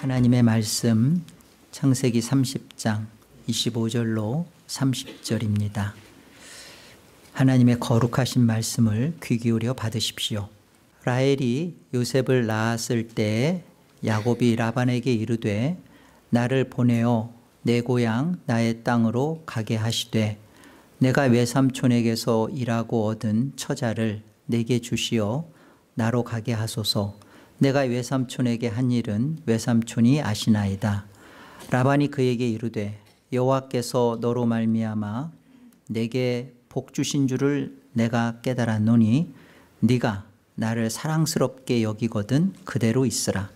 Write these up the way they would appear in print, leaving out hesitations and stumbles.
하나님의 말씀 창세기 30장 25절로 30절입니다. 하나님의 거룩하신 말씀을 귀 기울여 받으십시오. 라헬이 요셉을 낳았을 때에 야곱이 라반에게 이르되 나를 보내어 내 고향 나의 땅으로 가게 하시되 내가 외삼촌에게서 일하고 얻은 처자를 내게 주시어 나로 가게 하소서. 내가 외삼촌에게 한 일은 외삼촌이 아시나이다. 라반이 그에게 이르되 여호와께서 너로 말미암아 내게 복 주신 줄을 내가 깨달았노니 네가 나를 사랑스럽게 여기거든 그대로 있으라.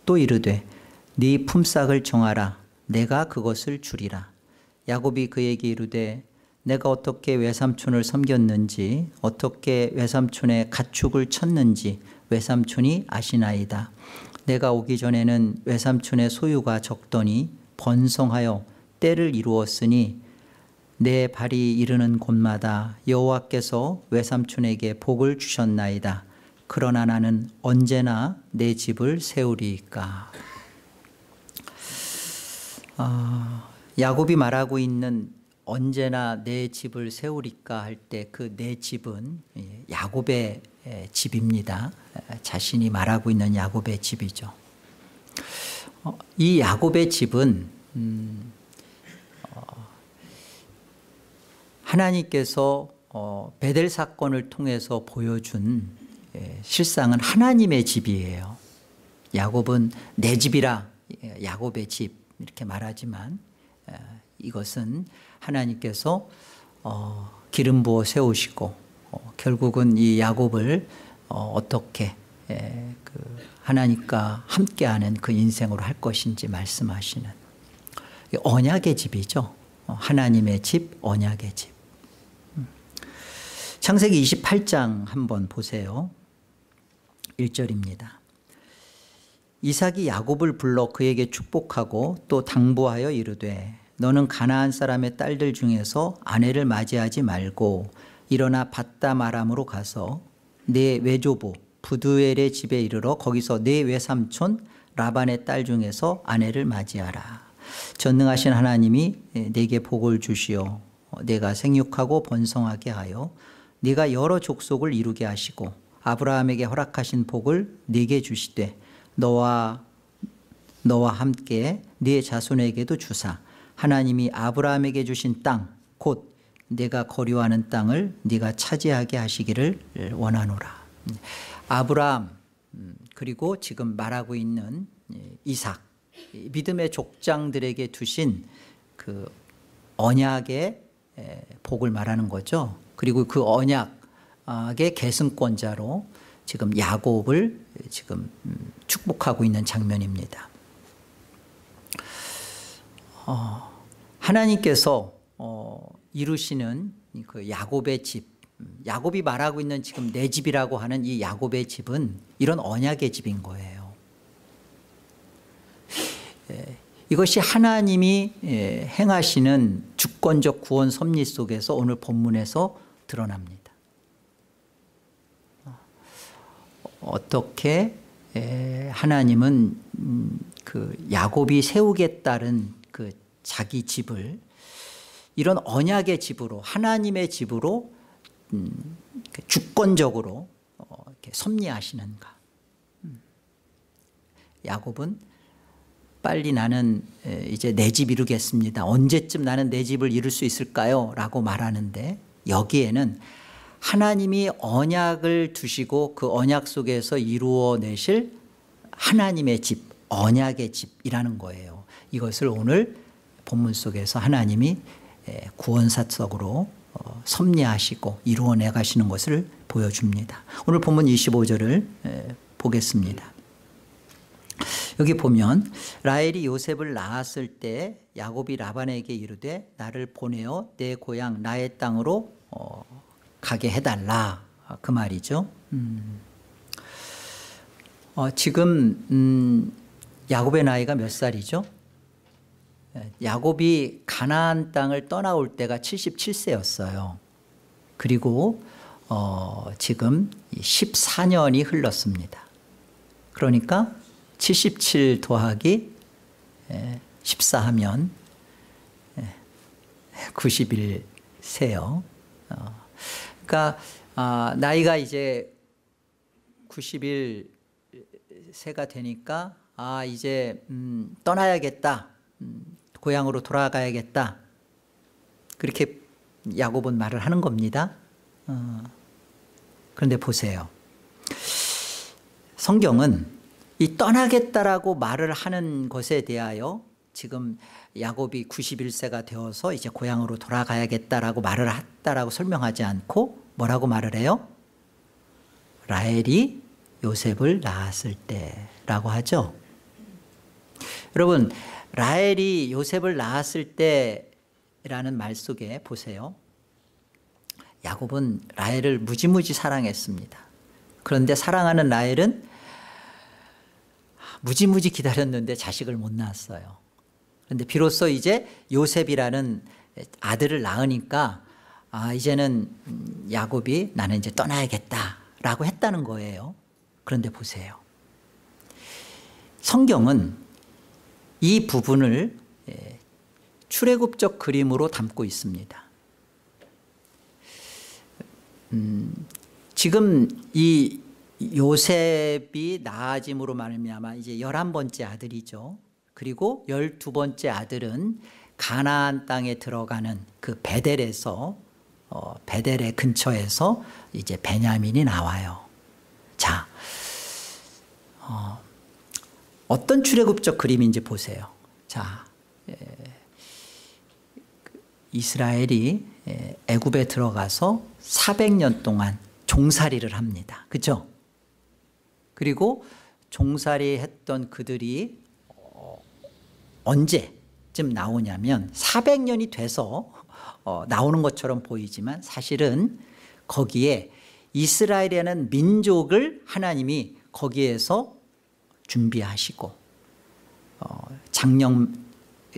또 이르되 네 품삯을 정하라. 내가 그것을 주리라. 야곱이 그에게 이르되 내가 어떻게 외삼촌을 섬겼는지 어떻게 외삼촌의 가축을 쳤는지 외삼촌이 아시나이다. 내가 오기 전에는 외삼촌의 소유가 적더니 번성하여 때를 이루었으니 내 발이 이르는 곳마다 여호와께서 외삼촌에게 복을 주셨나이다. 그러나 나는 언제나 내 집을 세우리이까. 야곱이 말하고 있는 언제나 내 집을 세우리까 할 때 그 내 집은 야곱의 집입니다. 자신이 말하고 있는 야곱의 집이죠. 이 야곱의 집은 하나님께서 베델 사건을 통해서 보여준 실상은 하나님의 집이에요. 야곱은 내 집이라 야곱의 집 이렇게 말하지만 이것은 하나님께서 기름 부어 세우시고 결국은 이 야곱을 어떻게 하나님과 함께하는 그 인생으로 할 것인지 말씀하시는 언약의 집이죠. 하나님의 집, 언약의 집. 창세기 28장 한번 보세요. 1절입니다. 이삭이 야곱을 불러 그에게 축복하고 또 당부하여 이르되 너는 가나안 사람의 딸들 중에서 아내를 맞이하지 말고 일어나 밧담 아람으로 가서 내 외조부 부두엘의 집에 이르러 거기서 내 외삼촌 라반의 딸 중에서 아내를 맞이하라. 전능하신 하나님이 내게 복을 주시어 내가 생육하고 번성하게 하여 네가 여러 족속을 이루게 하시고 아브라함에게 허락하신 복을 네게 주시되 너와 함께 네 자손에게도 주사 하나님이 아브라함에게 주신 땅 곧 내가 거류하는 땅을 네가 차지하게 하시기를 원하노라. 아브라함 그리고 지금 말하고 있는 이삭 믿음의 족장들에게 두신 그 언약의 복을 말하는 거죠. 그리고 그 언약의 계승권자로 지금 야곱을 지금 축복하고 있는 장면입니다. 하나님께서 이루시는 그 야곱의 집, 야곱이 말하고 있는 지금 내 집이라고 하는 이 야곱의 집은 이런 언약의 집인 거예요. 이것이 하나님이 행하시는 주권적 구원 섭리 속에서 오늘 본문에서 드러납니다. 어떻게 하나님은 그 야곱이 세우겠다는 그 자기 집을 이런 언약의 집으로 하나님의 집으로 주권적으로 이렇게 섭리하시는가. 야곱은 빨리 나는 이제 내 집 이루겠습니다. 언제쯤 나는 내 집을 이룰 수 있을까요? 라고 말하는데 여기에는 하나님이 언약을 두시고 그 언약 속에서 이루어내실 하나님의 집, 언약의 집이라는 거예요. 이것을 오늘 본문 속에서 하나님이 구원사적으로 섭리하시고 이루어내 가시는 것을 보여줍니다. 오늘 본문 25절을 보겠습니다. 여기 보면 라헬이 요셉을 낳았을 때 야곱이 라반에게 이르되 나를 보내어 내 고향 나의 땅으로 가게 해달라 그 말이죠. 지금 야곱의 나이가 몇 살이죠? 야곱이 가나안 땅을 떠나올 때가 77세였어요. 그리고 지금 14년이 흘렀습니다. 그러니까 77 더하기 14 하면 91세요. 그러니까 나이가 이제 91세가 되니까 이제 떠나야겠다. 고향으로 돌아가야겠다. 그렇게 야곱은 말을 하는 겁니다. 그런데 보세요. 성경은 이 떠나겠다라고 말을 하는 것에 대하여 지금 야곱이 91세가 되어서 이제 고향으로 돌아가야겠다라고 말을 했다라고 설명하지 않고 뭐라고 말을 해요? 라헬이 요셉을 낳았을 때라고 하죠. 여러분, 라헬이 요셉을 낳았을 때라는 말 속에 보세요. 야곱은 라헬을 무지무지 사랑했습니다. 그런데 사랑하는 라헬은 무지무지 기다렸는데 자식을 못 낳았어요. 그런데 비로소 이제 요셉이라는 아들을 낳으니까 이제는 야곱이 나는 이제 떠나야겠다라고 했다는 거예요. 그런데 보세요. 성경은 이 부분을 출애굽적 그림으로 담고 있습니다. 지금 이 요셉이 낳아짐으로 말미암아 이제 11번째 아들이죠. 그리고 12번째 아들은 가나안 땅에 들어가는 그 베델에서 베델의 근처에서 이제 베냐민이 나와요. 자, 어떤 출애굽적 그림인지 보세요. 자, 이스라엘이 애굽에 들어가서 400년 동안 종살이를 합니다. 그렇죠? 그리고 종살이 했던 그들이 언제쯤 나오냐면 400년이 돼서 나오는 것처럼 보이지만 사실은 거기에 이스라엘이라는 민족을 하나님이 거기에서 준비하시고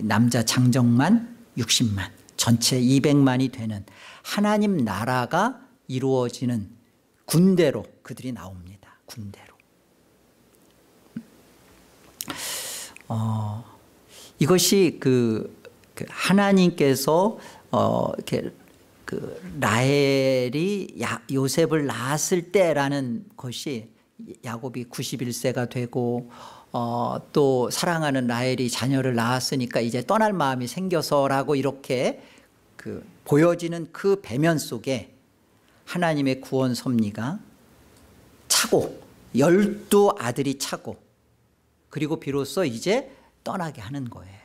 남자 장정만 60만 전체 200만이 되는 하나님 나라가 이루어지는 군대로 그들이 나옵니다. 군대로. 이것이 그 하나님께서 이렇게 라헬이 요셉을 낳았을 때라는 것이 야곱이 91세가 되고 또 사랑하는 라헬이 자녀를 낳았으니까 이제 떠날 마음이 생겨서라고 이렇게 보여지는 그 배면 속에 하나님의 구원 섭리가 차고 12아들이 차고 그리고 비로소 이제 떠나게 하는 거예요.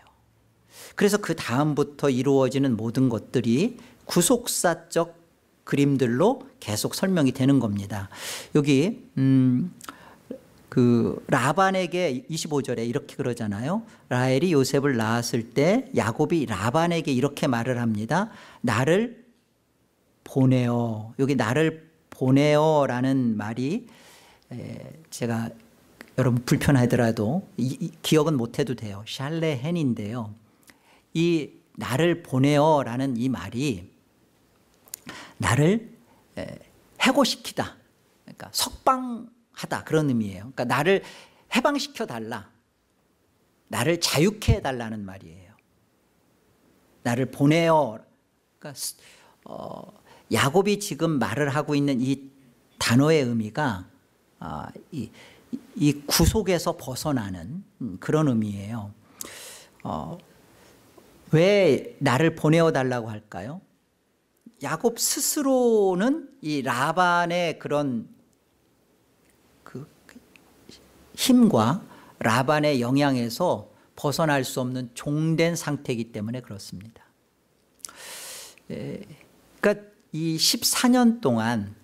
그래서 그 다음부터 이루어지는 모든 것들이 구속사적 그림들로 계속 설명이 되는 겁니다. 여기 그 라반에게 25절에 이렇게 그러잖아요. 라헬이 요셉을 낳았을 때 야곱이 라반에게 이렇게 말을 합니다. 나를 보내어. 여기 나를 보내어라는 말이 제가 여러분 불편하더라도 기억은 못해도 돼요. 샬레헨인데요. 이 나를 보내어라는 이 말이 나를 해고시키다. 그러니까 석방하다 그런 의미예요. 그러니까 나를 해방시켜 달라. 나를 자유케 해달라는 말이에요. 나를 보내어. 그러니까 야곱이 지금 말을 하고 있는 이 단어의 의미가 이 구속에서 벗어나는 그런 의미예요. 왜 나를 보내어 달라고 할까요? 야곱 스스로는 이 라반의 그런 그 힘과 라반의 영향에서 벗어날 수 없는 종된 상태이기 때문에 그렇습니다. 그러니까 이 14년 동안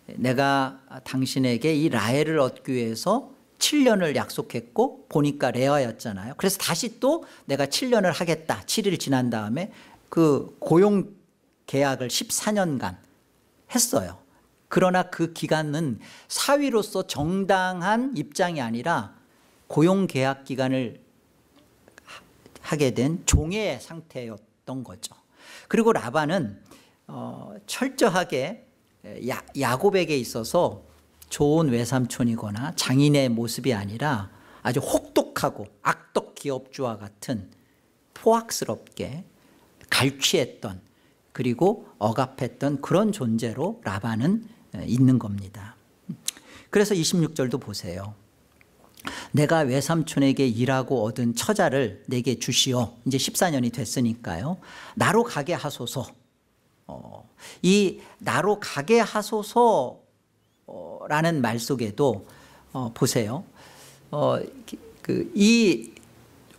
내가 당신에게 이 라헬을 얻기 위해서 7년을 약속했고 보니까 레아였잖아요. 그래서 다시 또 내가 7년을 하겠다. 7일 지난 다음에 그 고용 계약을 14년간 했어요. 그러나 그 기간은 사위로서 정당한 입장이 아니라 고용 계약 기간을 하게 된 종의 상태였던 거죠. 그리고 라반은 철저하게 야곱에게 있어서 좋은 외삼촌이거나 장인의 모습이 아니라 아주 혹독하고 악덕 기업주와 같은 포악스럽게 갈취했던 그리고 억압했던 그런 존재로 라반은 있는 겁니다. 그래서 26절도 보세요. 내가 외삼촌에게 일하고 얻은 처자를 내게 주시오. 이제 14년이 됐으니까요. 나로 가게 하소서. 이 나로 가게 하소서라는 말 속에도 보세요. 이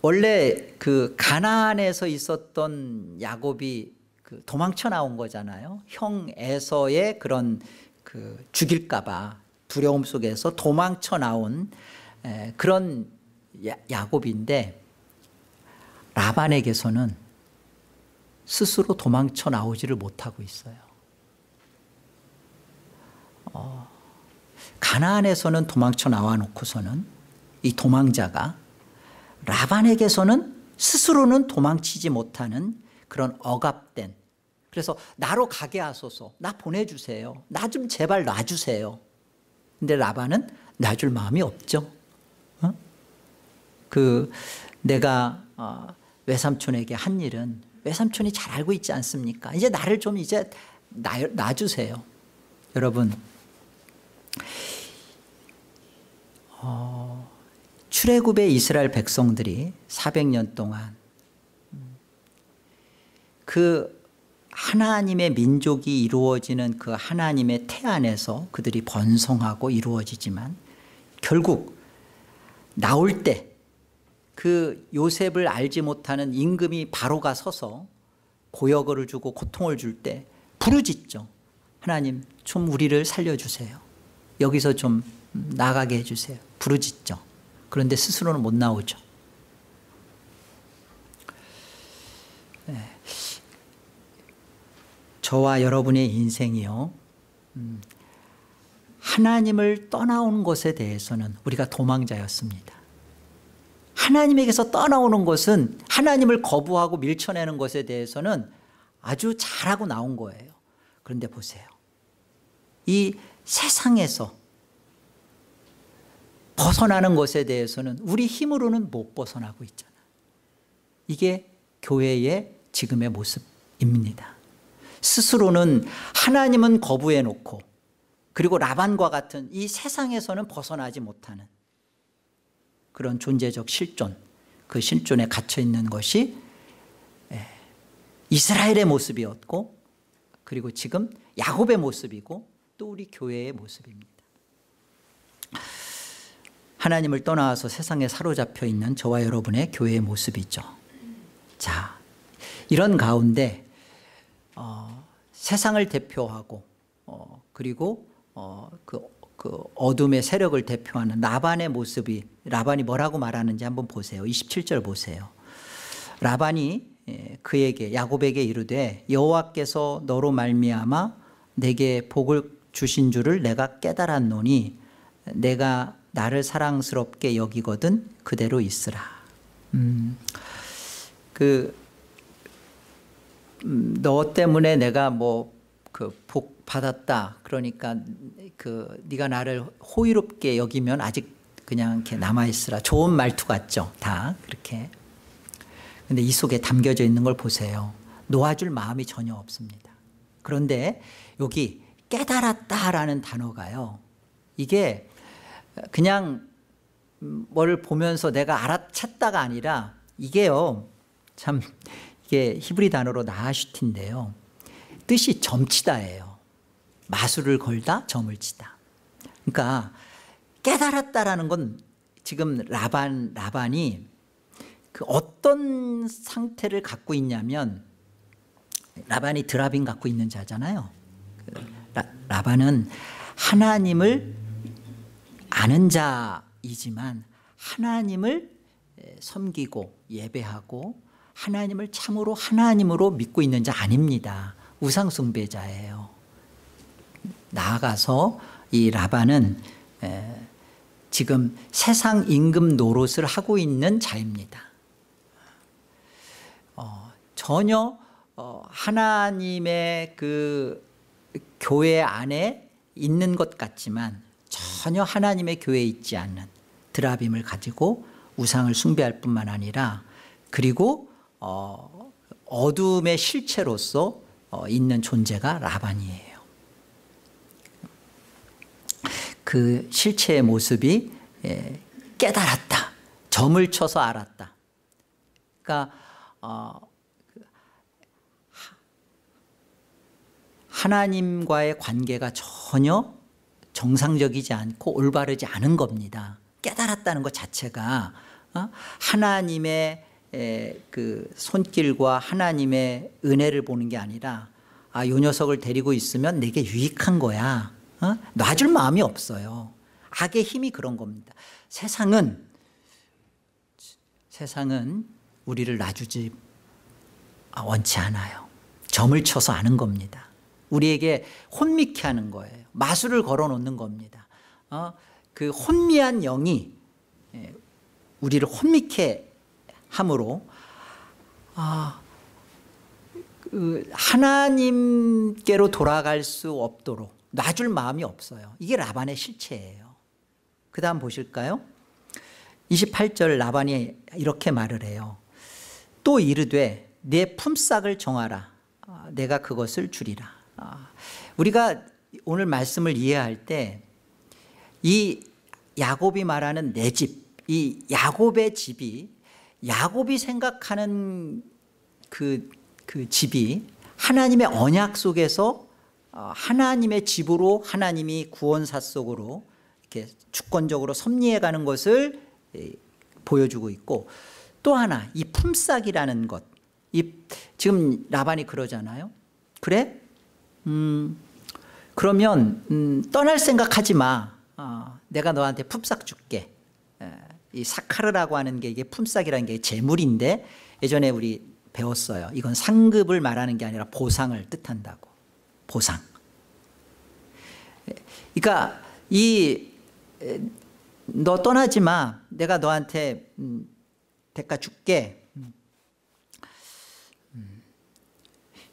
원래 그 가나안에서 있었던 야곱이 그 도망쳐 나온 거잖아요. 형 에서의 그런 그 죽일까봐 두려움 속에서 도망쳐 나온 그런 야곱인데, 라반에게서는 스스로 도망쳐 나오지를 못하고 있어요. 가나안에서는 도망쳐 나와 놓고서는 이 도망자가 라반에게서는 스스로는 도망치지 못하는 그런 억압된, 그래서 나로 가게 하소서, 나 보내주세요, 나 좀 제발 놔주세요. 근데 라반은 놔줄 마음이 없죠. 내가 외삼촌에게 한 일은 외삼촌이 잘 알고 있지 않습니까? 이제 나를 좀 이제 놔주세요. 여러분, 출애굽의 이스라엘 백성들이 400년 동안 그 하나님의 민족이 이루어지는 그 하나님의 태 안에서 그들이 번성하고 이루어지지만, 결국 나올 때 그 요셉을 알지 못하는 임금이 바로가 서서 고역을 주고 고통을 줄 때 부르짖죠. 하나님 좀 우리를 살려주세요. 여기서 좀 나가게 해주세요. 부르짖죠. 그런데 스스로는 못 나오죠. 저와 여러분의 인생이요, 하나님을 떠나온 것에 대해서는 우리가 도망자였습니다. 하나님에게서 떠나오는 것은, 하나님을 거부하고 밀쳐내는 것에 대해서는 아주 잘하고 나온 거예요. 그런데 보세요, 이 세상에서 벗어나는 것에 대해서는 우리 힘으로는 못 벗어나고 있잖아요. 이게 교회의 지금의 모습입니다. 스스로는 하나님은 거부해 놓고, 그리고 라반과 같은 이 세상에서는 벗어나지 못하는 그런 존재적 실존, 그 실존에 갇혀 있는 것이 이스라엘의 모습이었고, 그리고 지금 야곱의 모습이고, 또 우리 교회의 모습입니다. 하나님을 떠나서 세상에 사로잡혀 있는 저와 여러분의 교회의 모습이죠. 자, 이런 가운데 세상을 대표하고 그리고 그 어둠의 세력을 대표하는 라반의 모습이, 라반이 뭐라고 말하는지 한번 보세요. 27절 보세요. 라반이 그에게, 야곱에게 이르되 여호와께서 너로 말미암아 내게 복을 주신 줄을 내가 깨달았노니 내가 나를 사랑스럽게 여기거든 그대로 있으라. 너 때문에 내가 뭐 그 복 받았다, 그러니까 그 네가 나를 호의롭게 여기면 아직 그냥 이렇게 남아 있으라. 좋은 말투 같죠, 다 그렇게. 근데 이 속에 담겨져 있는 걸 보세요. 놓아줄 마음이 전혀 없습니다. 그런데 여기 깨달았다라는 단어가요, 이게 그냥 뭘 보면서 내가 알아챘다가 아니라, 이게요, 참 이게 히브리 단어로 나하슈틴인데요, 뜻이 점치다예요. 마술을 걸다, 점을 치다. 그러니까 깨달았다라는 건 지금 라반이 그 어떤 상태를 갖고 있냐면, 라반이 드라빈 갖고 있는 자잖아요. 라반은 하나님을 아는 자이지만 하나님을 섬기고 예배하고 하나님을 참으로 하나님으로 믿고 있는 자 아닙니다. 우상숭배자예요. 나아가서 이 라반은 지금 세상 임금 노릇을 하고 있는 자입니다. 전혀 하나님의 그 교회 안에 있는 것 같지만 전혀 하나님의 교회에 있지 않는 드라빔을 가지고 우상을 숭배할 뿐만 아니라 그리고 어둠의 실체로서 있는 존재가 라반이에요. 그 실체의 모습이 깨달았다. 점을 쳐서 알았다. 그러니까 하나님과의 관계가 전혀 정상적이지 않고 올바르지 않은 겁니다. 깨달았다는 것 자체가 하나님의 그 손길과 하나님의 은혜를 보는 게 아니라 요 녀석을 데리고 있으면 내게 유익한 거야. 놔줄 마음이 없어요. 악의 힘이 그런 겁니다. 세상은 우리를 놔주지 원치 않아요. 점을 쳐서 아는 겁니다. 우리에게 혼미케 하는 거예요. 마술을 걸어놓는 겁니다. 그 혼미한 영이 우리를 혼미케 함으로 하나님께로 돌아갈 수 없도록 놔줄 마음이 없어요. 이게 라반의 실체예요. 그 다음 보실까요? 28절 라반이 이렇게 말을 해요. 또 이르되 내 품삯을 정하라. 내가 그것을 주리라. 우리가 오늘 말씀을 이해할 때 이 야곱이 말하는 내 집, 이 야곱의 집이 야곱이 생각하는 그 집이 하나님의 언약 속에서 하나님의 집으로 하나님이 구원사 속으로 이렇게 주권적으로 섭리해 가는 것을 보여주고 있고 또 하나 이 품삯이라는 것 지금 라반이 그러잖아요. 그래? 그러면 떠날 생각하지 마. 내가 너한테 품삯 줄게. 이 사카르라고 하는 게 이게 품삯이라는 게 재물인데 예전에 우리 배웠어요. 이건 상급을 말하는 게 아니라 보상을 뜻한다고. 보상. 그러니까 너 떠나지 마. 내가 너한테 대가 줄게.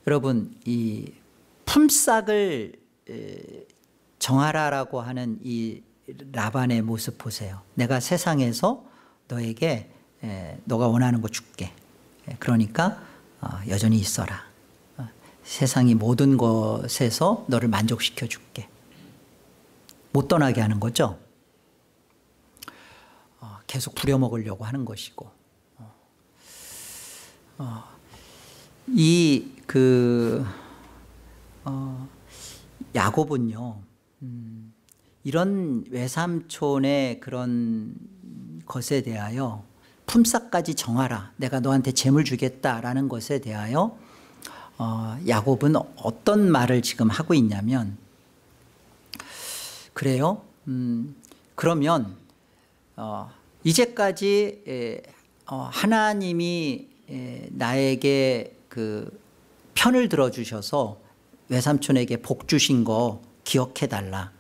여러분 이 품삯을 정하라라고 하는 이 라반의 모습 보세요. 내가 세상에서 너에게 너가 원하는 거 줄게. 그러니까 여전히 있어라. 세상이 모든 것에서 너를 만족시켜 줄게. 못 떠나게 하는 거죠. 계속 부려먹으려고 하는 것이고 야곱은요 이런 외삼촌의 그런 것에 대하여 품삯까지 정하라. 내가 너한테 재물 주겠다라는 것에 대하여 야곱은 어떤 말을 지금 하고 있냐면 그래요. 그러면 이제까지 하나님이 나에게 그 편을 들어주셔서 외삼촌에게 복 주신 거 기억해달라.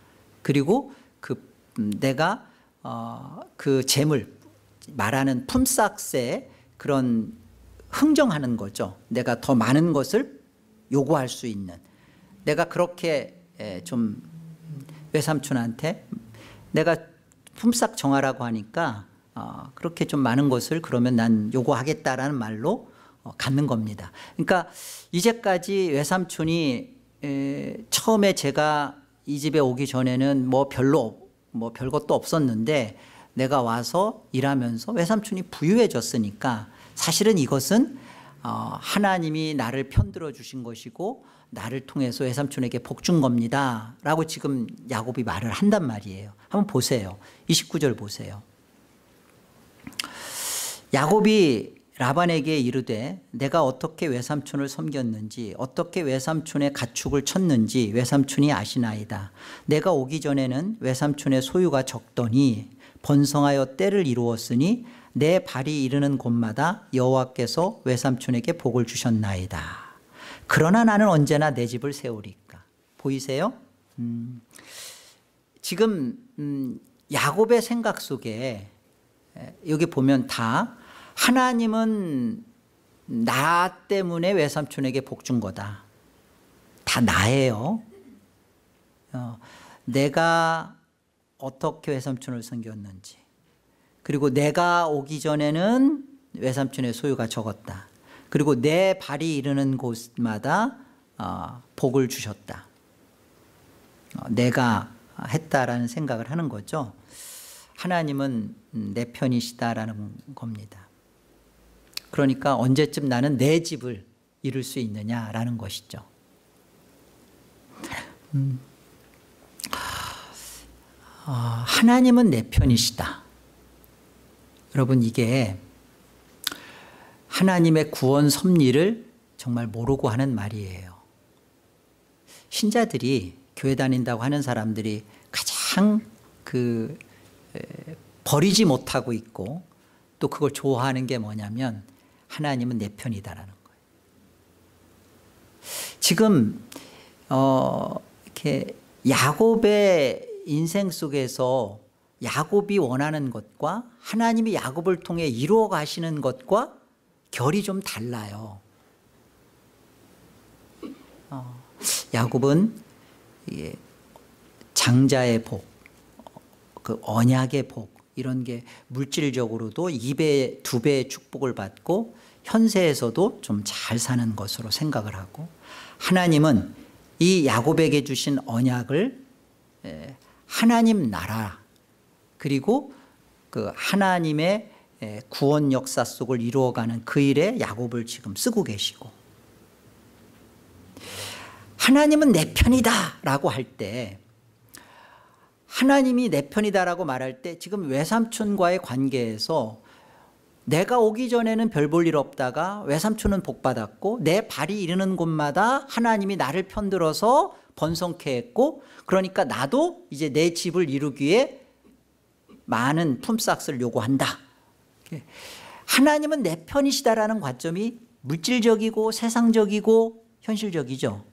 그리고 내가 그 재물 말하는 품삯에 그런 흥정하는 거죠. 내가 더 많은 것을 요구할 수 있는. 내가 그렇게 좀 외삼촌한테 내가 품삯 정하라고 하니까 그렇게 좀 많은 것을 그러면 난 요구하겠다라는 말로 갖는 겁니다. 그러니까 이제까지 외삼촌이 처음에 제가 이 집에 오기 전에는 뭐 별것도 없었는데 내가 와서 일하면서 외삼촌이 부유해졌으니까 사실은 이것은 하나님이 나를 편들어 주신 것이고 나를 통해서 외삼촌에게 복 준 겁니다 라고 지금 야곱이 말을 한단 말이에요. 한번 보세요. 29절 보세요. 야곱이 라반에게 이르되 내가 어떻게 외삼촌을 섬겼는지 어떻게 외삼촌의 가축을 쳤는지 외삼촌이 아시나이다. 내가 오기 전에는 외삼촌의 소유가 적더니 번성하여 때를 이루었으니 내 발이 이르는 곳마다 여호와께서 외삼촌에게 복을 주셨나이다. 그러나 나는 언제나 내 집을 세우리까. 보이세요? 지금 야곱의 생각 속에 여기 보면 다 하나님은 나 때문에 외삼촌에게 복 준 거다. 다 나예요. 내가 어떻게 외삼촌을 섬겼는지 그리고 내가 오기 전에는 외삼촌의 소유가 적었다. 그리고 내 발이 이르는 곳마다 복을 주셨다. 내가 했다라는 생각을 하는 거죠. 하나님은 내 편이시다라는 겁니다. 그러니까 언제쯤 나는 내 집을 이룰 수 있느냐라는 것이죠. 하나님은 내 편이시다. 여러분, 이게 하나님의 구원 섭리를 정말 모르고 하는 말이에요. 신자들이, 교회 다닌다고 하는 사람들이 가장 버리지 못하고 있고 또 그걸 좋아하는 게 뭐냐면 하나님은 내 편이다라는 거예요. 지금 이렇게 야곱의 인생 속에서 야곱이 원하는 것과 하나님이 야곱을 통해 이루어 가시는 것과 결이 좀 달라요. 야곱은 장자의 복, 그 언약의 복, 이런 게 물질적으로도 2배, 2배의 축복을 받고 현세에서도 좀 잘 사는 것으로 생각을 하고, 하나님은 이 야곱에게 주신 언약을 하나님 나라 그리고 그 하나님의 구원 역사 속을 이루어가는 그 일에 야곱을 지금 쓰고 계시고, 하나님은 내 편이다 라고 할 때, 하나님이 내 편이다라고 말할 때 지금 외삼촌과의 관계에서 내가 오기 전에는 별 볼 일 없다가 외삼촌은 복받았고 내 발이 이르는 곳마다 하나님이 나를 편들어서 번성케 했고, 그러니까 나도 이제 내 집을 이루기에 많은 품삯을 요구한다. 하나님은 내 편이시다라는 관점이 물질적이고 세상적이고 현실적이죠.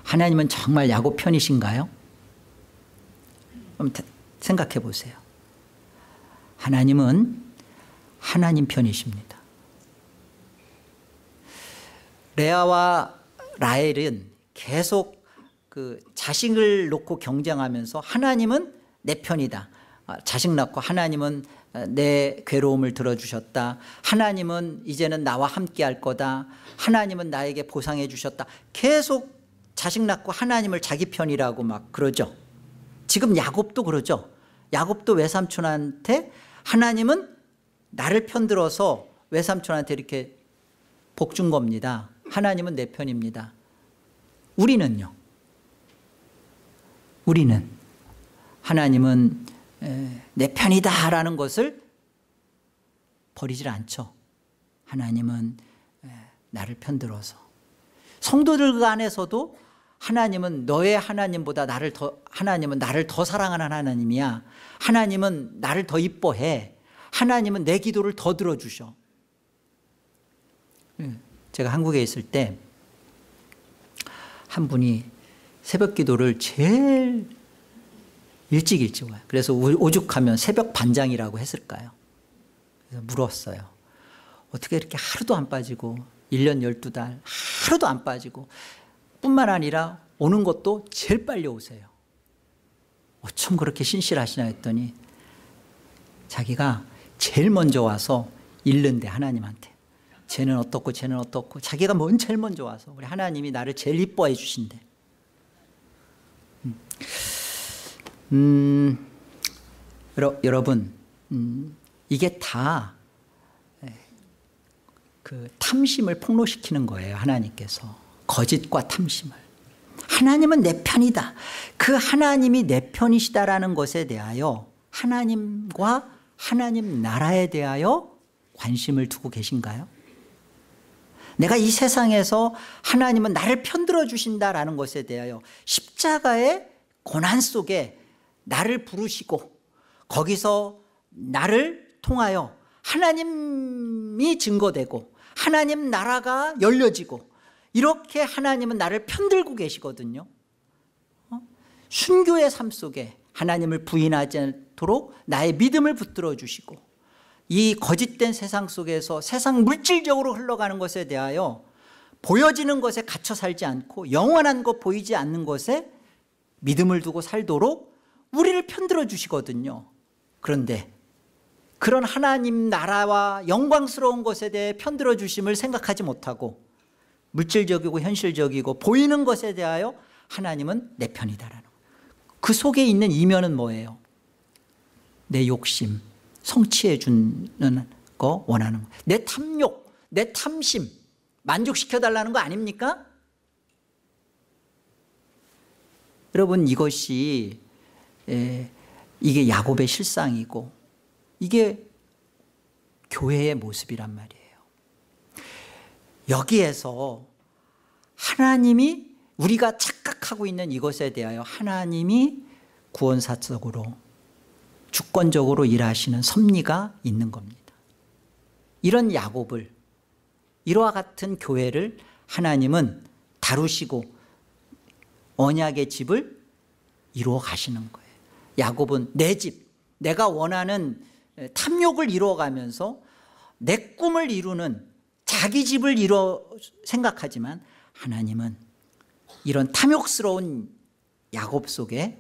하나님은 정말 야곱 편이신가요? 한번 생각해 보세요. 하나님은 하나님 편이십니다. 레아와 라헬은 계속 그 자식을 놓고 경쟁하면서 하나님은 내 편이다. 자식 낳고 하나님은 내 괴로움을 들어주셨다. 하나님은 이제는 나와 함께 할 거다. 하나님은 나에게 보상해 주셨다. 계속 자식 낳고 하나님을 자기 편이라고 막 그러죠. 지금 야곱도 그러죠. 야곱도 외삼촌한테 하나님은 나를 편들어서 외삼촌한테 이렇게 복 준 겁니다. 하나님은 내 편입니다. 우리는요? 우리는 하나님은 내 편이다라는 것을 버리질 않죠. 하나님은 나를 편들어서. 성도들 안에서도 하나님은 너의 하나님보다 하나님은 나를 더 사랑하는 하나님이야. 하나님은 나를 더 이뻐해. 하나님은 내 기도를 더 들어주셔. 제가 한국에 있을 때 한 분이 새벽 기도를 제일 일찍 와요. 그래서 오죽하면 새벽 반장이라고 했을까요? 그래서 물었어요. 어떻게 이렇게 하루도 안 빠지고 1년 12달 하루도 안 빠지고, 뿐만 아니라 오는 것도 제일 빨리 오세요. 어쩜 그렇게 신실하시나 했더니 자기가 제일 먼저 와서 읽는데 하나님한테 쟤는 어떻고 쟤는 어떻고, 자기가 제일 먼저 와서 우리 하나님이 나를 제일 이뻐해 주신대. 여러분, 이게 다 그 탐심을 폭로시키는 거예요. 하나님께서 거짓과 탐심을. 하나님은 내 편이다. 그 하나님이 내 편이시다라는 것에 대하여 하나님과 하나님 나라에 대하여 관심을 두고 계신가요? 내가 이 세상에서 하나님은 나를 편들어 주신다라는 것에 대하여 십자가의 고난 속에 나를 부르시고 거기서 나를 통하여 하나님이 증거되고 하나님 나라가 열려지고, 이렇게 하나님은 나를 편들고 계시거든요. 순교의 삶 속에 하나님을 부인하지 않도록 나의 믿음을 붙들어 주시고, 이 거짓된 세상 속에서 세상 물질적으로 흘러가는 것에 대하여 보여지는 것에 갇혀 살지 않고 영원한 것 보이지 않는 것에 믿음을 두고 살도록 우리를 편들어 주시거든요. 그런데 그런 하나님 나라와 영광스러운 것에 대해 편들어 주심을 생각하지 못하고 물질적이고 현실적이고 보이는 것에 대하여 하나님은 내 편이다라는 거예요. 그 속에 있는 이면은 뭐예요? 내 욕심, 성취해 주는 거 원하는 거. 내 탐욕, 내 탐심 만족시켜달라는 거 아닙니까? 여러분, 이것이 이게 야곱의 실상이고 이게 교회의 모습이란 말이에요. 여기에서 하나님이 우리가 착각하고 있는 이것에 대하여 하나님이 구원사적으로 주권적으로 일하시는 섭리가 있는 겁니다. 이런 야곱을, 이와 같은 교회를 하나님은 다루시고 언약의 집을 이루어 가시는 거예요. 야곱은 내 집, 내가 원하는 탐욕을 이루어가면서 내 꿈을 이루는 자기 집을 이루어 생각하지만 하나님은 이런 탐욕스러운 야곱 속에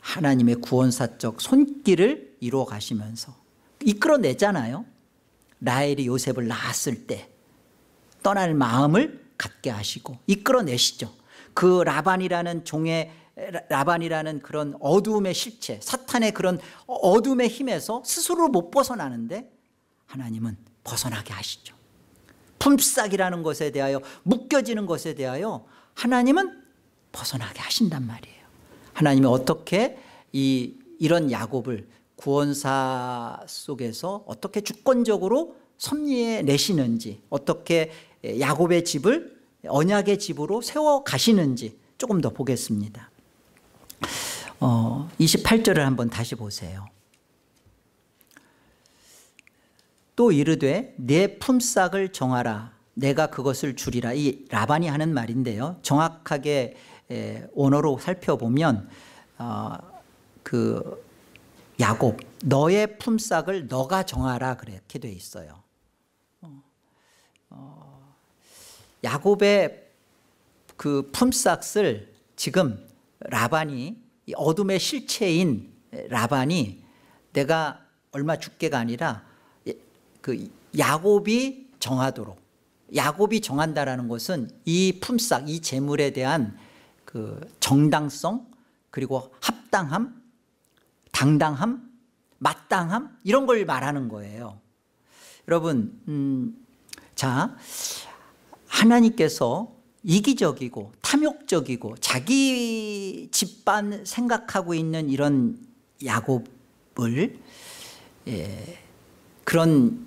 하나님의 구원사적 손길을 이루어 가시면서 이끌어내잖아요. 라헬이 요셉을 낳았을 때 떠날 마음을 갖게 하시고 이끌어내시죠. 그 라반이라는 그런 어두움의 실체, 사탄의 그런 어둠의 힘에서 스스로 못 벗어나는데 하나님은 벗어나게 하시죠. 품삯이라는 것에 대하여, 묶여지는 것에 대하여 하나님은 벗어나게 하신단 말이에요. 하나님이 어떻게 이런 야곱을 구원사 속에서 어떻게 주권적으로 섭리해 내시는지, 어떻게 야곱의 집을 언약의 집으로 세워 가시는지 조금 더 보겠습니다. 28절을 한번 다시 보세요. 또 이르되 내 품삯을 정하라, 내가 그것을 주리라. 이 라반이 하는 말인데요, 정확하게 원어로 살펴보면 그 야곱, 너의 품삯을 너가 정하라 그렇게 돼 있어요. 야곱의 그 품삯을 지금 라반이, 어둠의 실체인 라반이 내가 얼마 줄게가 아니라 그 야곱이 정하도록, 야곱이 정한다라는 것은 이 품삯, 이 재물에 대한 그 정당성, 그리고 합당함, 당당함, 마땅함, 이런 걸 말하는 거예요. 여러분, 자, 하나님께서 이기적이고 탐욕적이고 자기 집만 생각하고 있는 이런 야곱을, 그런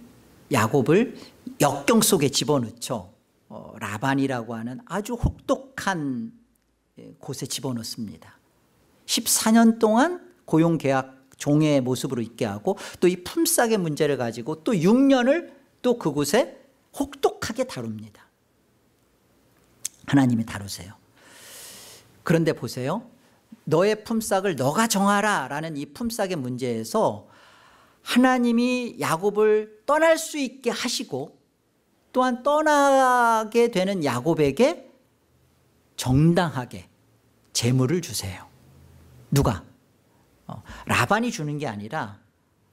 야곱을 역경 속에 집어넣죠. 라반이라고 하는 아주 혹독한 곳에 집어넣습니다. 14년 동안 고용계약 종의 모습으로 있게 하고, 또 이 품삯의 문제를 가지고 또 6년을 또 그곳에 혹독하게 다룹니다. 하나님이 다루세요. 그런데 보세요, 너의 품삯을 너가 정하라 라는 이 품삯의 문제에서 하나님이 야곱을 떠날 수 있게 하시고, 또한 떠나게 되는 야곱에게 정당하게 재물을 주세요. 누가? 라반이 주는 게 아니라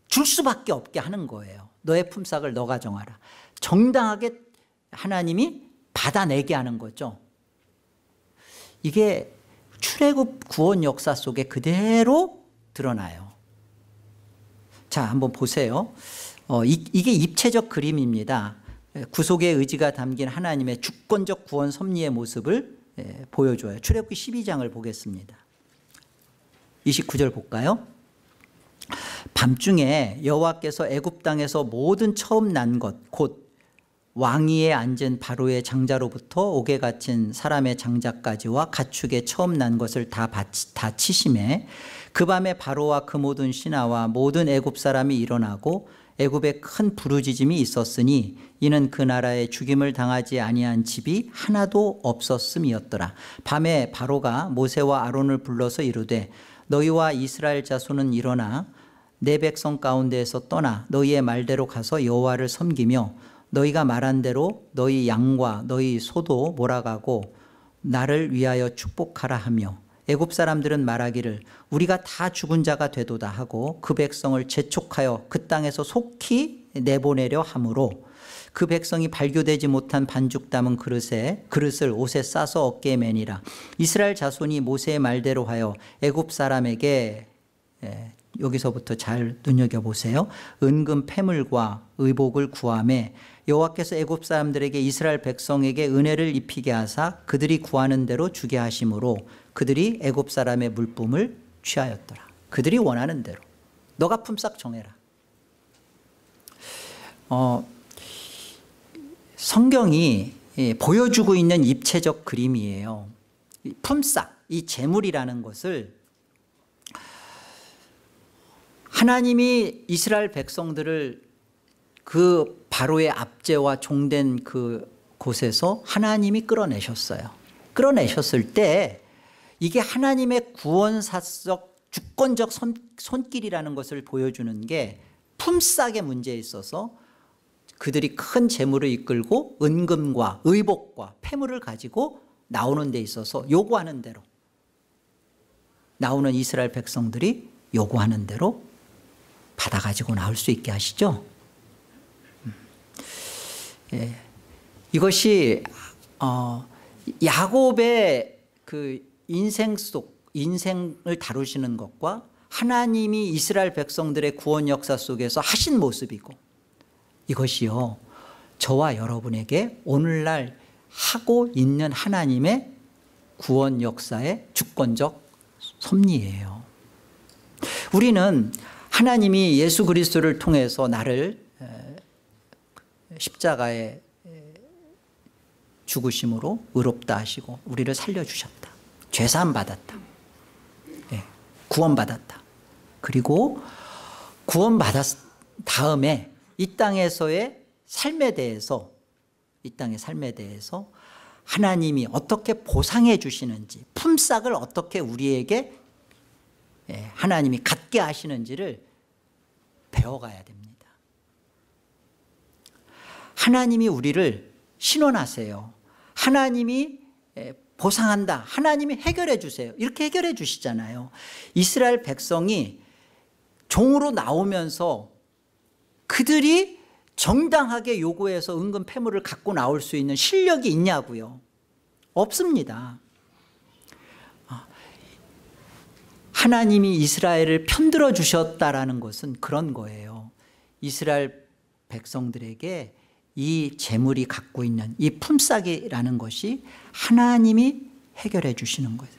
줄 수밖에 없게 하는 거예요. 너의 품삯을 너가 정하라. 정당하게 하나님이 받아내게 하는 거죠. 이게 출애굽 구원 역사 속에 그대로 드러나요. 자, 한번 보세요. 이게 입체적 그림입니다. 구속의 의지가 담긴 하나님의 주권적 구원 섭리의 모습을 보여줘요. 출애굽기 12장을 보겠습니다. 29절 볼까요? 밤중에 여호와께서 애굽 땅에서 모든 처음 난 것, 곧 왕위에 앉은 바로의 장자로부터 옥에 갇힌 사람의 장자까지와 가축의 처음 난 것을 다 치심에, 그 밤에 바로와 그 모든 신하와 모든 애굽 사람이 일어나고 애굽에 큰 부르짖음이 있었으니 이는 그 나라에 죽임을 당하지 아니한 집이 하나도 없었음이었더라. 밤에 바로가 모세와 아론을 불러서 이르되 너희와 이스라엘 자손은 일어나 내 백성 가운데에서 떠나 너희의 말대로 가서 여호와를 섬기며 너희가 말한 대로 너희 양과 너희 소도 몰아가고 나를 위하여 축복하라 하며 애굽 사람들은 말하기를 우리가 다 죽은 자가 되도다 하고 그 백성을 재촉하여 그 땅에서 속히 내보내려 하므로 그 백성이 발교되지 못한 반죽 담은 그릇을 옷에 싸서 어깨에 매니라. 이스라엘 자손이 모세의 말대로 하여 애굽 사람에게, 여기서부터 잘 눈여겨보세요. 은금 패물과 의복을 구하매 여호와께서 애굽 사람들에게 이스라엘 백성에게 은혜를 입히게 하사 그들이 구하는 대로 주게 하심으로 그들이 애굽 사람의 물품을 취하였더라. 그들이 원하는 대로. 너가 품삯 정해라. 성경이 보여주고 있는 입체적 그림이에요. 품삯, 이 재물이라는 것을 하나님이 이스라엘 백성들을 그 바로의 압제와 종된 그 곳에서 하나님이 끌어내셨어요. 끌어내셨을 때 이게 하나님의 구원사적 주권적 손길이라는 것을 보여주는 게 품삯의 문제에 있어서 그들이 큰 재물을 이끌고 은금과 의복과 패물을 가지고 나오는 데 있어서 요구하는 대로, 나오는 이스라엘 백성들이 요구하는 대로 받아가지고 나올 수 있게 하시죠. 이것이 야곱의 그 인생을 다루시는 것과 하나님이 이스라엘 백성들의 구원 역사 속에서 하신 모습이고, 이것이요 저와 여러분에게 오늘날 하고 있는 하나님의 구원 역사의 주권적 섭리예요. 우리는 하나님이 예수 그리스도를 통해서 나를 십자가에 죽으심으로 의롭다 하시고 우리를 살려주셨다. 죄사함 받았다. 구원받았다. 그리고 구원받았 다음에 이 땅에서의 삶에 대해서, 이 땅의 삶에 대해서 하나님이 어떻게 보상해 주시는지, 품삯을 어떻게 우리에게 하나님이 갖게 하시는지를 배워가야 됩니다. 하나님이 우리를 신원하세요. 하나님이 보상한다. 하나님이 해결해 주세요. 이렇게 해결해 주시잖아요. 이스라엘 백성이 종으로 나오면서 그들이 정당하게 요구해서 은금 패물을 갖고 나올 수 있는 실력이 있냐고요? 없습니다. 하나님이 이스라엘을 편들어 주셨다라는 것은 그런 거예요. 이스라엘 백성들에게 이 재물이 갖고 있는 이 품삯이라는 것이 하나님이 해결해 주시는 거예요.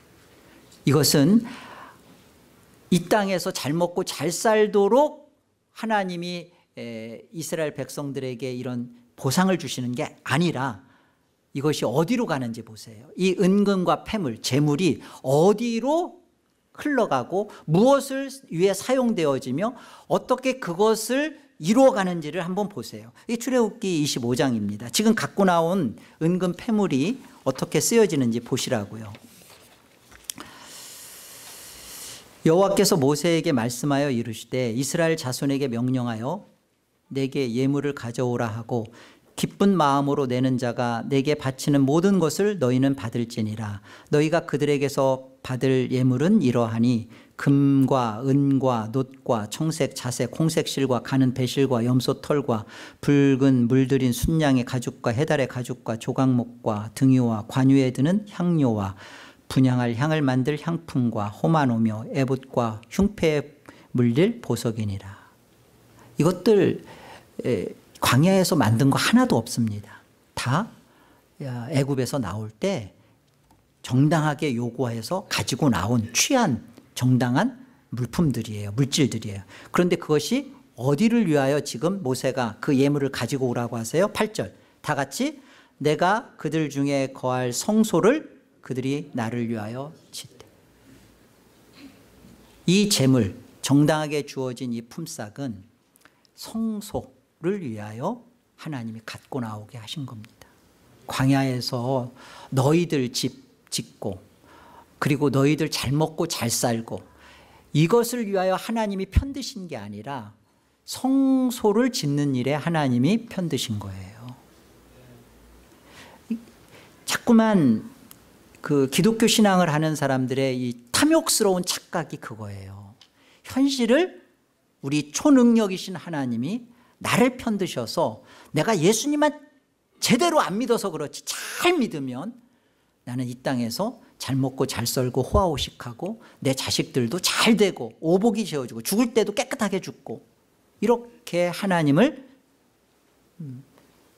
이것은 이 땅에서 잘 먹고 잘 살도록 하나님이 이스라엘 백성들에게 이런 보상을 주시는 게 아니라 이것이 어디로 가는지 보세요. 이 은금과 패물, 재물이 어디로 흘러가고 무엇을 위해 사용되어지며 어떻게 그것을 이루어가는지를 한번 보세요. 이게 출애굽기 25장입니다. 지금 갖고 나온 은금 패물이 어떻게 쓰여지는지 보시라고요. 여호와께서 모세에게 말씀하여 이르시되 이스라엘 자손에게 명령하여 내게 예물을 가져오라 하고 기쁜 마음으로 내는 자가 내게 바치는 모든 것을 너희는 받을지니라. 너희가 그들에게서 받을 예물은 이러하니 금과 은과 놋과 청색 자색 홍색 실과 가는 배실과 염소 털과 붉은 물들인 순양의 가죽과 해달의 가죽과 조각목과 등유와 관유에 드는 향료와 분향할 향을 만들 향품과 호마노며 에봇과 흉패에 물릴 보석이니라. 이것들 광야에서 만든 거 하나도 없습니다. 다 애굽에서 나올 때 정당하게 요구해서 가지고 나온 취한 정당한 물품들이에요. 물질들이에요. 그런데 그것이 어디를 위하여 지금 모세가 그 예물을 가지고 오라고 하세요? 8절 다 같이 내가 그들 중에 거할 성소를 그들이 나를 위하여 짓되. 이 재물 정당하게 주어진 이 품삯은 성소를 위하여 하나님이 갖고 나오게 하신 겁니다. 광야에서 너희들 집 짓고 그리고 너희들 잘 먹고 잘 살고 이것을 위하여 하나님이 편드신 게 아니라 성소를 짓는 일에 하나님이 편드신 거예요. 자꾸만 그 기독교 신앙을 하는 사람들의 이 탐욕스러운 착각이 그거예요. 현실을 우리 초능력이신 하나님이 나를 편드셔서 내가 예수님만 제대로 안 믿어서 그렇지 잘 믿으면 나는 이 땅에서 잘 먹고 잘 썰고 호화호식하고 내 자식들도 잘 되고 오복이 지어주고 죽을 때도 깨끗하게 죽고 이렇게 하나님을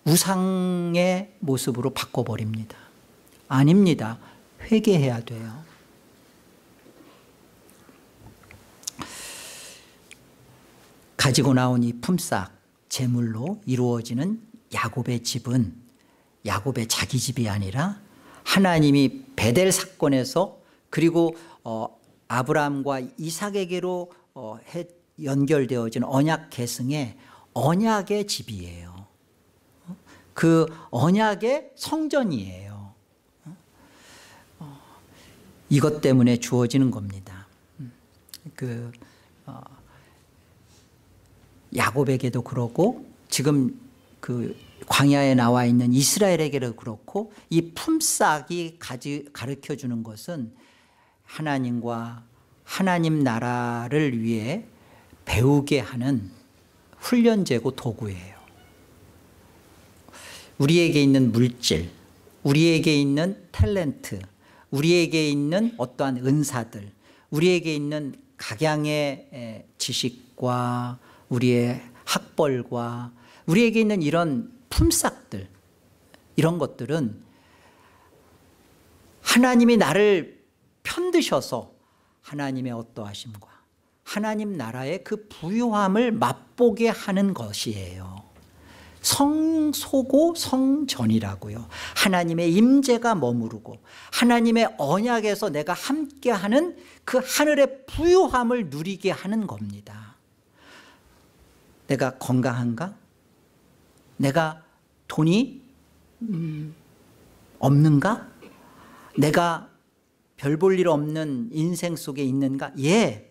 우상의 모습으로 바꿔버립니다. 아닙니다. 회개해야 돼요. 가지고 나온 이 품삯 재물로 이루어지는 야곱의 집은 야곱의 자기 집이 아니라 하나님이 베델 사건에서 그리고 아브라함과 이삭에게로 연결되어진 언약 계승의 언약의 집이에요. 그 언약의 성전이에요. 이것 때문에 주어지는 겁니다. 야곱에게도 그러고 지금 그 광야에 나와 있는 이스라엘에게도 그렇고 이 품삯이 가르쳐 주는 것은 하나님과 하나님 나라를 위해 배우게 하는 훈련제고 도구예요. 우리에게 있는 물질, 우리에게 있는 탤런트, 우리에게 있는 어떠한 은사들, 우리에게 있는 각양의 지식과 우리의 학벌과 우리에게 있는 이런 품삯들, 이런 것들은 하나님이 나를 편드셔서 하나님의 어떠하심과 하나님 나라의 그 부유함을 맛보게 하는 것이에요. 성소고 성전이라고요. 하나님의 임재가 머무르고 하나님의 언약에서 내가 함께하는 그 하늘의 부유함을 누리게 하는 겁니다. 내가 건강한가? 내가 돈이 없는가? 내가 별 볼 일 없는 인생 속에 있는가? 예,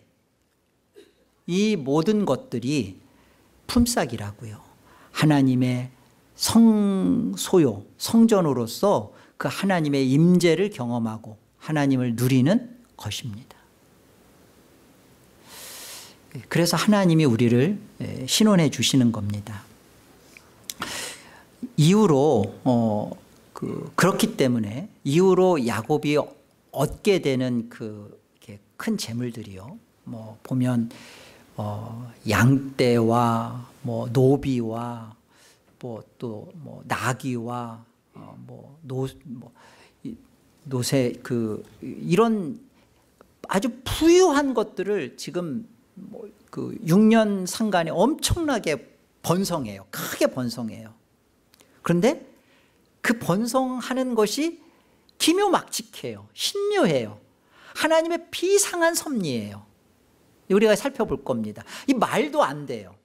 이 모든 것들이 품삯이라고요. 하나님의 성소요, 성전으로서 그 하나님의 임재를 경험하고 하나님을 누리는 것입니다. 그래서 하나님이 우리를 신원해 주시는 겁니다. 이후로 그렇기 때문에 이후로 야곱이 얻게 되는 그 큰 재물들이요. 뭐 보면 양떼와 뭐 노비와 뭐 또 뭐 나귀와 노새 이런 아주 부유한 것들을 지금 그 6년 상간에 엄청나게 번성해요. 크게 번성해요. 그런데 그 번성하는 것이 기묘막직해요. 신묘해요. 하나님의 비상한 섭리예요. 우리가 살펴볼 겁니다. 이 말도 안 돼요.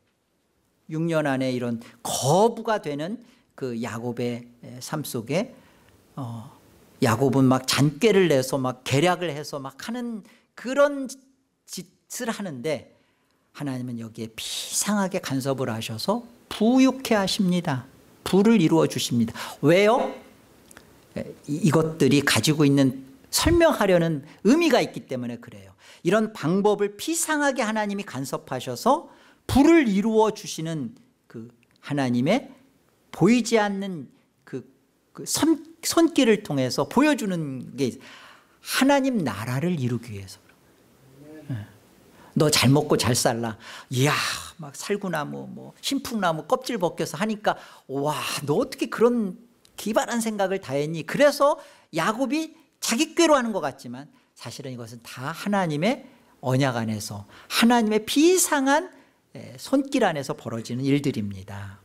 6년 안에 이런 거부가 되는 그 야곱의 삶 속에 야곱은 막 잔꾀를 내서 막 계략을 해서 막 하는 그런 짓을 하는데 하나님은 여기에 비상하게 간섭을 하셔서 부유케 하십니다. 부를 이루어 주십니다. 왜요? 이것들이 가지고 있는 설명하려는 의미가 있기 때문에 그래요. 이런 방법을 비상하게 하나님이 간섭하셔서 부를 이루어 주시는 그 하나님의 보이지 않는 그 손길을 통해서 보여주는 게 하나님 나라를 이루기 위해서. 너 잘 먹고 잘 살라. 이야, 막 살구나무, 뭐 신풍나무 껍질 벗겨서 하니까 와, 너 어떻게 그런 기발한 생각을 다 했니? 그래서 야곱이 자기 꾀로 하는 것 같지만 사실은 이것은 다 하나님의 언약 안에서 하나님의 비상한 손길 안에서 벌어지는 일들입니다.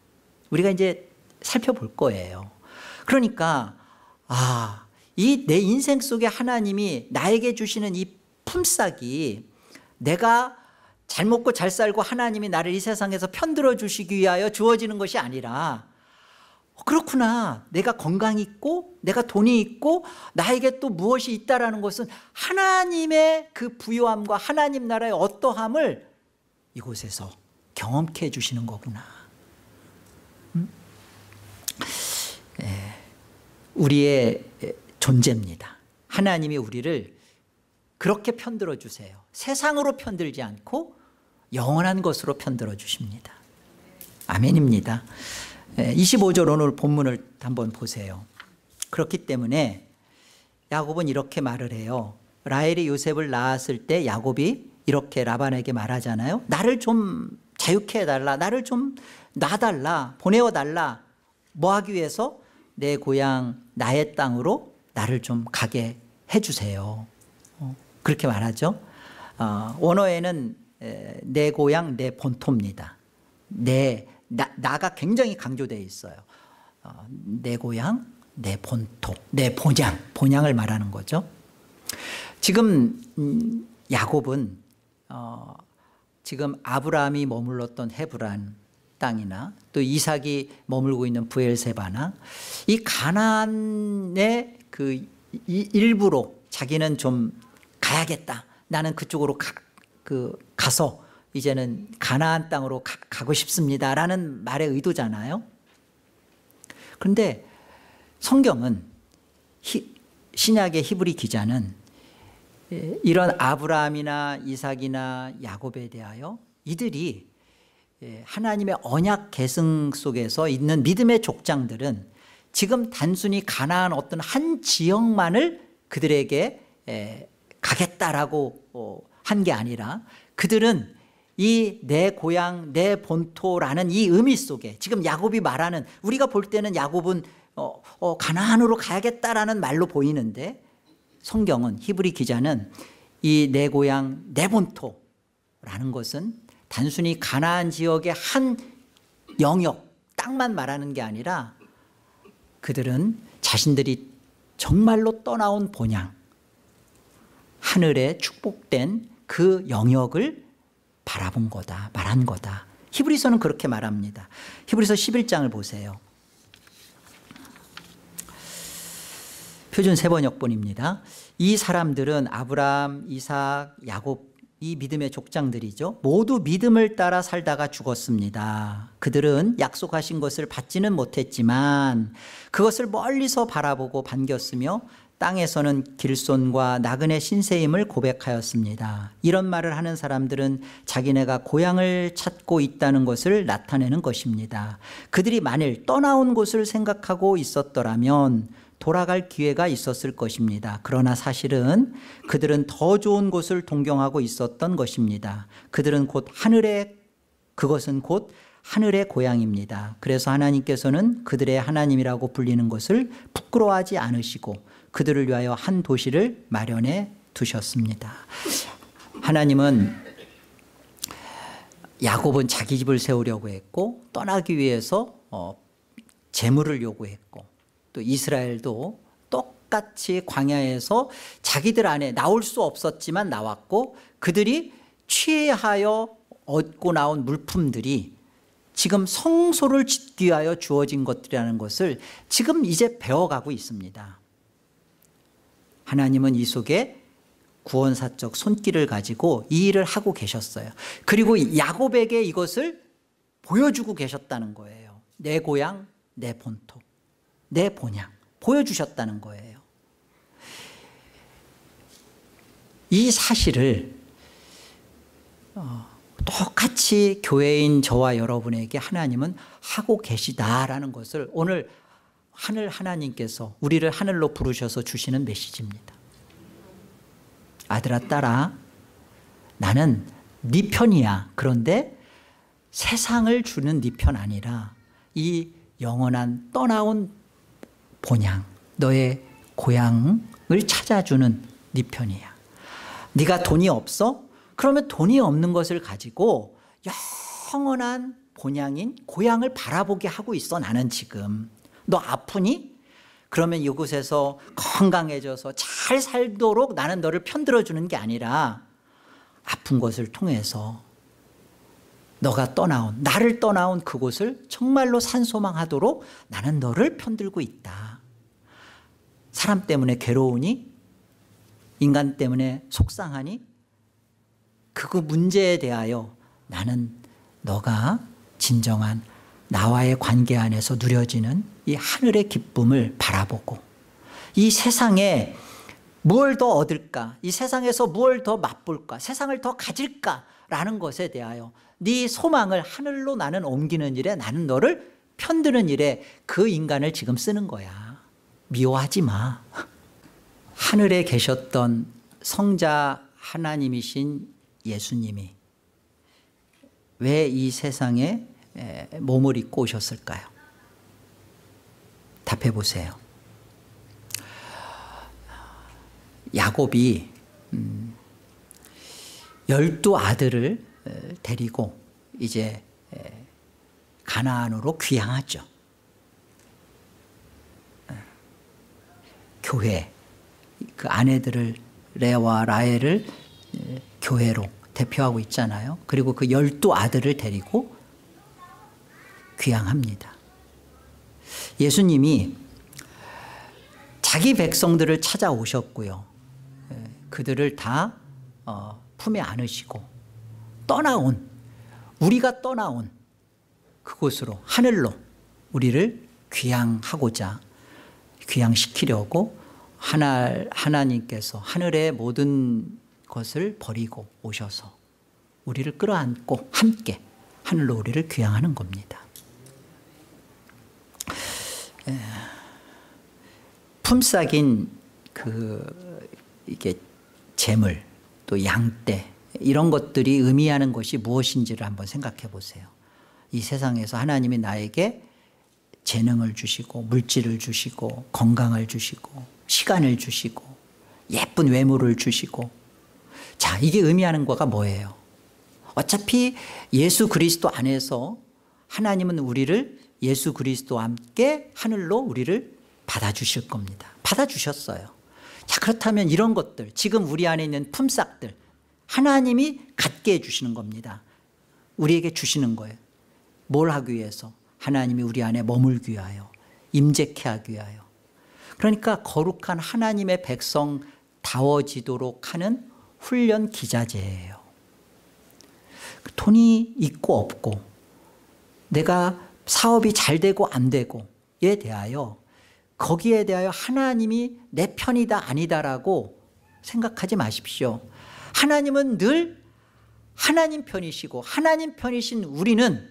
우리가 이제 살펴볼 거예요. 그러니까 이 내 인생 속에 하나님이 나에게 주시는 이 품삯이 내가 잘 먹고 잘 살고 하나님이 나를 이 세상에서 편들어 주시기 위하여 주어지는 것이 아니라 그렇구나, 내가 건강이 있고 내가 돈이 있고 나에게 또 무엇이 있다라는 것은 하나님의 그 부유함과 하나님 나라의 어떠함을 이곳에서 경험케 해주시는 거구나. 우리의 존재입니다. 하나님이 우리를 그렇게 편들어 주세요. 세상으로 편들지 않고 영원한 것으로 편들어 주십니다. 아멘입니다. 25절 오늘 본문을 한번 보세요. 그렇기 때문에 야곱은 이렇게 말을 해요. 라헬이 요셉을 낳았을 때 야곱이 이렇게 라반에게 말하잖아요. 나를 좀 자유케 해달라. 나를 좀 놔달라. 보내어달라. 뭐 하기 위해서? 내 고향 나의 땅으로 나를 좀 가게 해주세요. 그렇게 말하죠. 원어에는 내 고향 내 본토입니다. 나가 굉장히 강조되어 있어요. 내 고향 내 본토 내 본향을 말하는 거죠. 지금 야곱은 지금 아브라함이 머물렀던 헤브란 땅이나 또 이삭이 머물고 있는 부엘세바나 이 가나안의 그 일부로 자기는 좀 가야겠다. 나는 그쪽으로 가서 이제는 가나안 땅으로 가고 싶습니다라는 말의 의도잖아요. 그런데 성경은 신약의 히브리 기자는 이런 아브라함이나 이삭이나 야곱에 대하여 이들이 하나님의 언약 계승 속에서 있는 믿음의 족장들은 지금 단순히 가나안 어떤 한 지역만을 그들에게 가겠다라고 한 게 아니라 그들은 이 내 고향 내 본토라는 이 의미 속에 지금 야곱이 말하는 우리가 볼 때는 야곱은 가나안으로 가야겠다라는 말로 보이는데 성경은 히브리 기자는 이 내 고향 내 본토라는 것은 단순히 가나안 지역의 한 영역 땅만 말하는 게 아니라 그들은 자신들이 정말로 떠나온 본향 하늘에 축복된 그 영역을 바라본 거다 말한 거다. 히브리서는 그렇게 말합니다. 히브리서 11장을 보세요. 표준 세번역본입니다. 이 사람들은 아브라함, 이삭, 야곱 이 믿음의 족장들이죠. 모두 믿음을 따라 살다가 죽었습니다. 그들은 약속하신 것을 받지는 못했지만 그것을 멀리서 바라보고 반겼으며 땅에서는 길손과 나그네 신세임을 고백하였습니다. 이런 말을 하는 사람들은 자기네가 고향을 찾고 있다는 것을 나타내는 것입니다. 그들이 만일 떠나온 곳을 생각하고 있었더라면 돌아갈 기회가 있었을 것입니다. 그러나 사실은 그들은 더 좋은 곳을 동경하고 있었던 것입니다. 그것은 곧 하늘의 고향입니다. 그래서 하나님께서는 그들의 하나님이라고 불리는 것을 부끄러워하지 않으시고 그들을 위하여 한 도시를 마련해 두셨습니다. 하나님은 야곱은 자기 집을 세우려고 했고 떠나기 위해서 재물을 요구했고 또 이스라엘도 똑같이 광야에서 자기들 안에 나올 수 없었지만 나왔고 그들이 취하여 얻고 나온 물품들이 지금 성소를 짓기 위하여 주어진 것들이라는 것을 지금 이제 배워가고 있습니다. 하나님은 이 속에 구원사적 손길을 가지고 이 일을 하고 계셨어요. 그리고 야곱에게 이것을 보여주고 계셨다는 거예요. 내 고향, 내 본토, 내 본향 보여주셨다는 거예요. 이 사실을 똑같이 교회인 저와 여러분에게 하나님은 하고 계시다라는 것을 오늘 하늘 하나님께서 우리를 하늘로 부르셔서 주시는 메시지입니다. 아들아 딸아 나는 네 편이야. 그런데 세상을 주는 네 편 아니라 이 영원한 떠나온 본향 너의 고향을 찾아주는 네 편이야. 네가 돈이 없어? 그러면 돈이 없는 것을 가지고 영원한 본향인 고향을 바라보게 하고 있어. 나는 지금 너 아프니? 그러면 이곳에서 건강해져서 잘 살도록 나는 너를 편들어 주는 게 아니라 아픈 것을 통해서 너가 나를 떠나온 그곳을 정말로 산소망하도록 나는 너를 편들고 있다. 사람 때문에 괴로우니? 인간 때문에 속상하니? 그 문제에 대하여 나는 너가 진정한 나와의 관계 안에서 누려지는 이 하늘의 기쁨을 바라보고 이 세상에 무엇을 더 얻을까? 이 세상에서 무엇을 더 맛볼까? 세상을 더 가질까라는 것에 대하여 네 소망을 하늘로 나는 옮기는 일에, 나는 너를 편드는 일에 그 인간을 지금 쓰는 거야. 미워하지 마. 하늘에 계셨던 성자 하나님이신 예수님이 왜 이 세상에 몸을 입고 오셨을까요? 답해 보세요. 야곱이 12아들을 데리고 이제 가나안으로 귀향하죠. 교회, 그 아내들을, 레아와 라헬을 교회로 대표하고 있잖아요. 그리고 그 12아들을 데리고 귀향합니다. 예수님이 자기 백성들을 찾아오셨고요. 그들을 다 품에 안으시고 우리가 떠나온 그곳으로, 하늘로 우리를 귀향시키려고 하나님께서 하늘의 모든 것을 버리고 오셔서 우리를 끌어안고 함께 하늘로 우리를 귀향하는 겁니다. 품삯인 이게 재물, 또 양떼, 이런 것들이 의미하는 것이 무엇인지를 한번 생각해 보세요. 이 세상에서 하나님이 나에게 재능을 주시고 물질을 주시고 건강을 주시고 시간을 주시고 예쁜 외모를 주시고, 자, 이게 의미하는 거가 뭐예요? 어차피 예수 그리스도 안에서 하나님은 우리를 예수 그리스도와 함께 하늘로 우리를 받아주실 겁니다. 받아주셨어요. 자, 그렇다면 이런 것들, 지금 우리 안에 있는 품삯들 하나님이 갖게 해주시는 겁니다. 우리에게 주시는 거예요. 뭘 하기 위해서? 하나님이 우리 안에 머물기 위하여, 임재케 하기 위하여. 그러니까 거룩한 하나님의 백성다워지도록 하는 훈련 기자재예요. 돈이 있고 없고, 내가 사업이 잘 되고 안 되고에 대하여, 거기에 대하여 하나님이 내 편이다 아니다라고 생각하지 마십시오. 하나님은 늘 하나님 편이시고, 하나님 편이신 우리는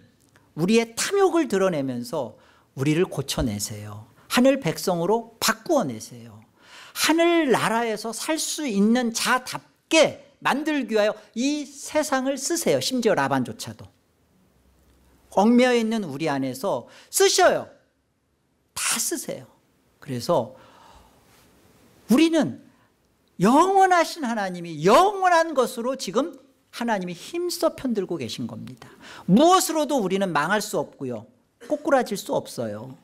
우리의 탐욕을 드러내면서 우리를 고쳐내세요. 하늘 백성으로 바꾸어내세요. 하늘 나라에서 살 수 있는 자답게 만들기 위하여 이 세상을 쓰세요. 심지어 라반조차도 얽매여 있는 우리 안에서 쓰셔요. 다 쓰세요. 그래서 우리는 영원하신 하나님이 영원한 것으로 지금 하나님이 힘써 편들고 계신 겁니다. 무엇으로도 우리는 망할 수 없고요, 꼬꾸라질 수 없어요.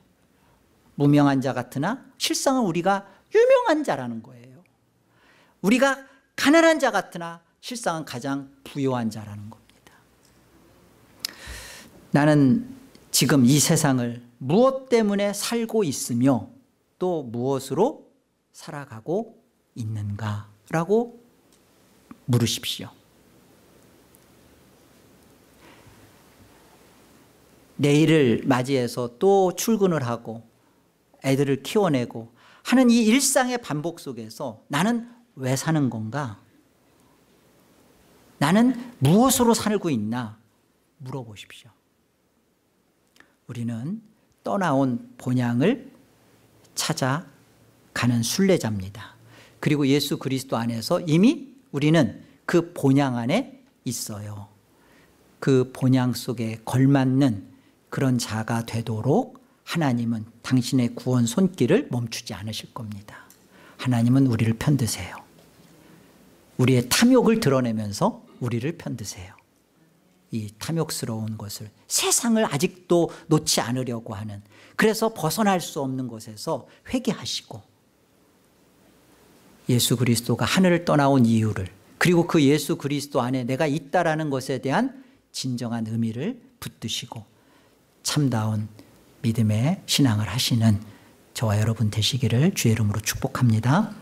무명한 자 같으나 실상은 우리가 유명한 자라는 거예요. 우리가 가난한 자 같으나 실상은 가장 부유한 자라는 겁니다. 나는 지금 이 세상을 무엇 때문에 살고 있으며 또 무엇으로 살아가고 있는가라고 물으십시오. 내일을 맞이해서 또 출근을 하고 애들을 키워내고 하는 이 일상의 반복 속에서 나는 왜 사는 건가? 나는 무엇으로 살고 있나? 물어보십시오. 우리는 떠나온 본향을 찾아가는 순례자입니다. 그리고 예수 그리스도 안에서 이미 우리는 그 본향 안에 있어요. 그 본향 속에 걸맞는 그런 자가 되도록 하나님은 당신의 구원 손길을 멈추지 않으실 겁니다. 하나님은 우리를 편드세요. 우리의 탐욕을 드러내면서 우리를 편드세요. 이 탐욕스러운 것을, 세상을 아직도 놓지 않으려고 하는, 그래서 벗어날 수 없는 것에서 회개하시고 예수 그리스도가 하늘을 떠나온 이유를, 그리고 그 예수 그리스도 안에 내가 있다라는 것에 대한 진정한 의미를 붙드시고 참다운 믿음의 신앙을 하시는 저와 여러분 되시기를 주의 이름으로 축복합니다.